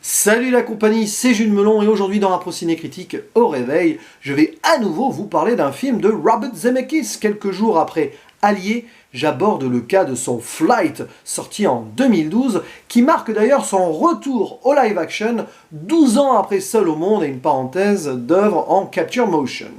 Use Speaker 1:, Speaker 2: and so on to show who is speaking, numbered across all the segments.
Speaker 1: Salut la compagnie, c'est Jules Melon et aujourd'hui dans Impro Ciné Critique au réveil, je vais à nouveau vous parler d'un film de Robert Zemeckis. Quelques jours après Allier, j'aborde le cas de son Flight, sorti en 2012, qui marque d'ailleurs son retour au live action 12 ans après Seul au monde et une parenthèse d'œuvres en capture motion.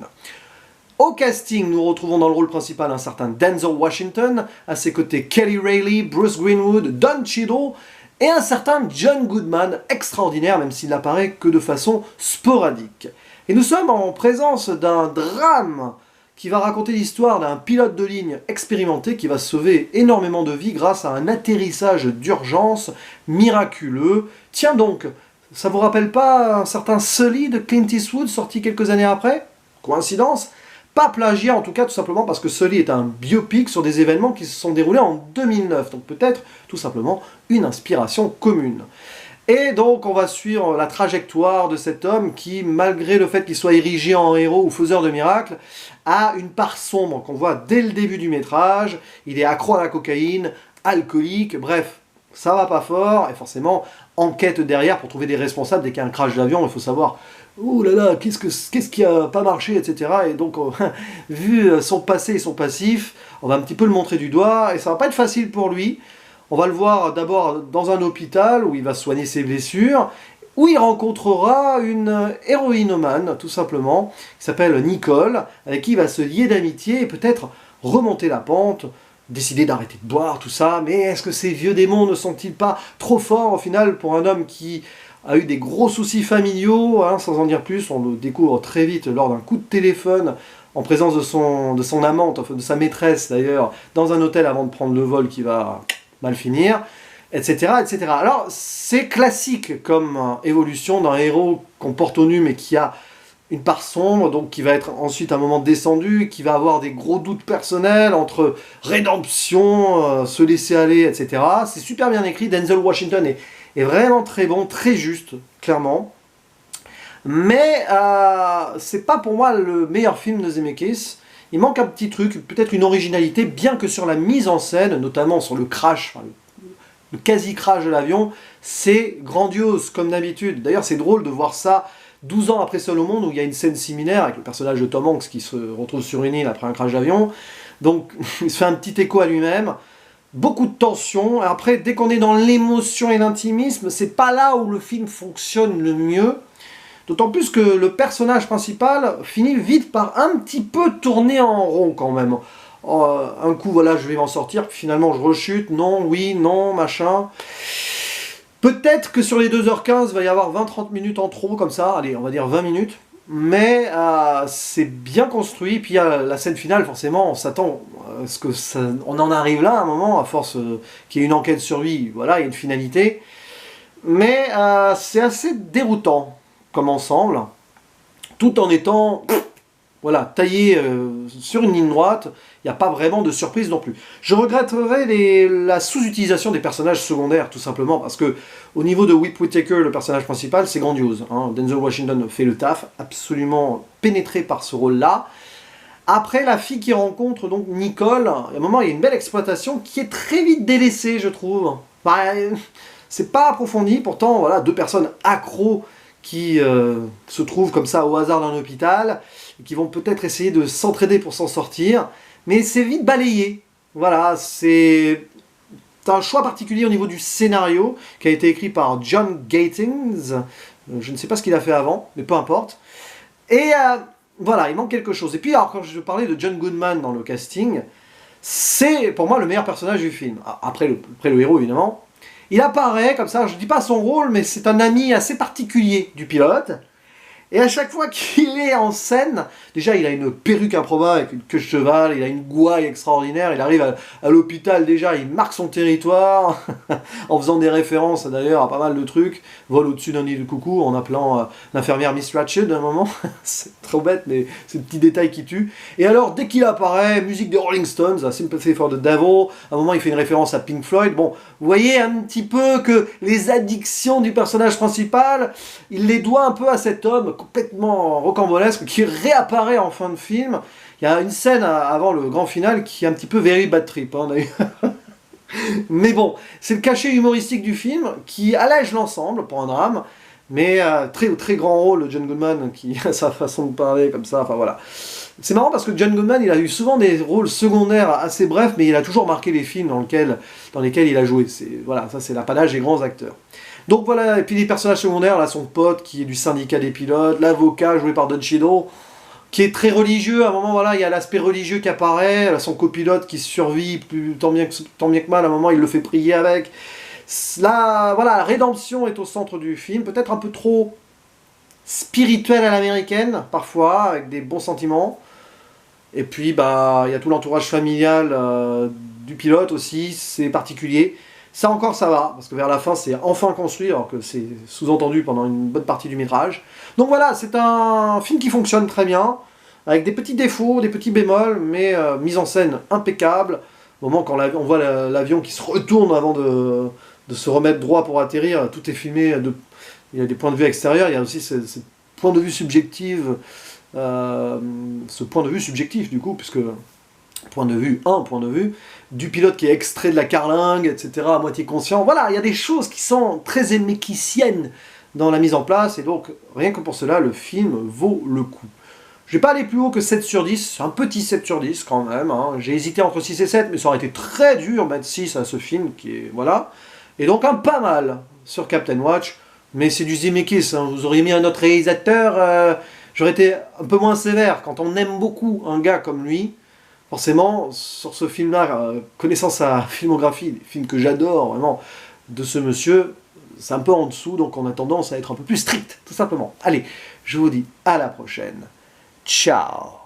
Speaker 1: Au casting, nous retrouvons dans le rôle principal un certain Denzel Washington, à ses côtés Kelly Reilly, Bruce Greenwood, Don Cheadle, et un certain John Goodman, extraordinaire même s'il n'apparaît que de façon sporadique. Et nous sommes en présence d'un drame qui va raconter l'histoire d'un pilote de ligne expérimenté qui va sauver énormément de vies grâce à un atterrissage d'urgence miraculeux. Tiens donc, ça vous rappelle pas un certain Sully de Clint Eastwood sorti quelques années après? Coïncidence? Pas plagiat en tout cas, tout simplement parce que Sully est un biopic sur des événements qui se sont déroulés en 2009, donc peut-être tout simplement une inspiration commune. Et donc on va suivre la trajectoire de cet homme qui, malgré le fait qu'il soit érigé en héros ou faiseur de miracles, a une part sombre qu'on voit dès le début du métrage. Il est accro à la cocaïne, alcoolique, bref, ça va pas fort, et forcément enquête derrière pour trouver des responsables dès qu'il y a un crash d'avion. Il faut savoir ouh là là, qu'est-ce qui a pas marché, etc. Et donc, vu son passé et son passif, on va un petit peu le montrer du doigt, et ça va pas être facile pour lui. On va le voir d'abord dans un hôpital, où il va soigner ses blessures, où il rencontrera une héroïnomane, tout simplement, qui s'appelle Nicole, avec qui il va se lier d'amitié, et peut-être remonter la pente, décider d'arrêter de boire, tout ça. Mais est-ce que ces vieux démons ne sont-ils pas trop forts, au final, pour un homme qui a eu des gros soucis familiaux, hein, sans en dire plus, on le découvre très vite lors d'un coup de téléphone, en présence de son amante, enfin de sa maîtresse d'ailleurs, dans un hôtel avant de prendre le vol qui va mal finir, etc. etc. Alors c'est classique comme évolution d'un héros qu'on porte au nu mais qui a une part sombre, donc qui va être ensuite à un moment descendu, qui va avoir des gros doutes personnels entre rédemption, se laisser aller, etc. C'est super bien écrit, Denzel Washington est vraiment très bon, très juste, clairement. Mais c'est pas pour moi le meilleur film de Zemeckis. Il manque un petit truc, peut-être une originalité, bien que sur la mise en scène, notamment sur le crash, enfin, le quasi-crash de l'avion, c'est grandiose, comme d'habitude. D'ailleurs, c'est drôle de voir ça 12 ans après Seul au monde, où il y a une scène similaire avec le personnage de Tom Hanks qui se retrouve sur une île après un crash d'avion. Donc, il se fait un petit écho à lui-même. Beaucoup de tension. Après, dès qu'on est dans l'émotion et l'intimisme, c'est pas là où le film fonctionne le mieux. D'autant plus que le personnage principal finit vite par un petit peu tourner en rond quand même. Un coup, voilà, je vais m'en sortir, puis finalement je rechute, non, oui, non, machin. Peut-être que sur les 2h15, il va y avoir 20-30 minutes en trop, comme ça, allez, on va dire 20 minutes. Mais c'est bien construit, puis il y a la scène finale, forcément, on s'attend à ce que on en arrive là à un moment, à force qu'il y ait une enquête sur lui, voilà, il y a une finalité. Mais c'est assez déroutant comme ensemble, tout en étant voilà, taillé sur une ligne droite. Il n'y a pas vraiment de surprise non plus. Je regretterais la sous-utilisation des personnages secondaires, tout simplement, parce que au niveau de Whip Whittaker, le personnage principal, c'est grandiose. Hein. Denzel Washington fait le taf, absolument pénétré par ce rôle-là. Après, la fille qui rencontre donc Nicole, à un moment, il y a une belle exploitation qui est très vite délaissée, je trouve. C'est pas approfondi, pourtant, voilà, deux personnes accros qui se trouvent comme ça au hasard dans un hôpital, et qui vont peut-être essayer de s'entraider pour s'en sortir, mais c'est vite balayé. Voilà, c'est un choix particulier au niveau du scénario, qui a été écrit par John Gatins. Je ne sais pas ce qu'il a fait avant, mais peu importe. Et voilà, il manque quelque chose. Et puis, alors, quand je parlais de John Goodman dans le casting, c'est pour moi le meilleur personnage du film. Après le héros, évidemment. Il apparaît comme ça, je ne dis pas son rôle, mais c'est un ami assez particulier du pilote. Et à chaque fois qu'il est en scène, déjà il a une perruque improbable avec une queue de cheval, il a une gouaille extraordinaire, il arrive à l'hôpital déjà, il marque son territoire, en faisant des références d'ailleurs à pas mal de trucs, vole au-dessus d'un nid de coucou en appelant l'infirmière Miss Ratched d'un moment, c'est trop bête mais c'est le petit détail qui tue. Et alors dès qu'il apparaît, musique des Rolling Stones, Sympathy for the Devil, à un moment il fait une référence à Pink Floyd, bon, vous voyez un petit peu que les addictions du personnage principal, il les doit un peu à cet homme complètement rocambolesque qui réapparaît en fin de film. Il y a une scène avant le grand final qui est un petit peu Very Bad Trip, hein, d'ailleurs. Mais bon, c'est le cachet humoristique du film qui allège l'ensemble pour un drame, mais très très grand rôle de John Goodman qui a sa façon de parler comme ça, enfin voilà. C'est marrant parce que John Goodman, il a eu souvent des rôles secondaires assez brefs, mais il a toujours marqué les films dans lesquels il a joué. Voilà, ça c'est l'apanage des grands acteurs. Donc voilà, et puis les personnages secondaires, là, son pote qui est du syndicat des pilotes, l'avocat joué par Don Cheadle, qui est très religieux. À un moment, voilà, il y a l'aspect religieux qui apparaît, son copilote qui survit tant bien que mal. À un moment, il le fait prier avec. Là, voilà, la rédemption est au centre du film, peut-être un peu trop spirituelle à l'américaine, parfois, avec des bons sentiments. Et puis, bah, il y a tout l'entourage familial du pilote aussi, c'est particulier. Ça encore, ça va, parce que vers la fin, c'est enfin construit, alors que c'est sous-entendu pendant une bonne partie du métrage. Donc voilà, c'est un film qui fonctionne très bien, avec des petits défauts, des petits bémols, mais mise en scène impeccable. Au moment quand on voit l'avion qui se retourne avant de se remettre droit pour atterrir, tout est filmé, il y a des points de vue extérieurs, il y a aussi ce point de vue subjectif, du coup, puisque point de vue du pilote qui est extrait de la carlingue, etc., à moitié conscient. Voilà, il y a des choses qui sont très zemeckisiennes dans la mise en place, et donc, rien que pour cela, le film vaut le coup. Je vais pas aller plus haut que 7 sur 10, un petit 7 sur 10 quand même, hein. J'ai hésité entre 6 et 7, mais ça aurait été très dur de mettre 6 à ce film, qui est, voilà. Et donc un pas mal sur Captain Watch, mais c'est du Zemeckis, hein. Vous auriez mis un autre réalisateur, j'aurais été un peu moins sévère. Quand on aime beaucoup un gars comme lui, forcément, sur ce film-là, connaissant sa filmographie, les films que j'adore vraiment de ce monsieur, c'est un peu en dessous, donc on a tendance à être un peu plus strict, tout simplement. Allez, je vous dis à la prochaine. Ciao.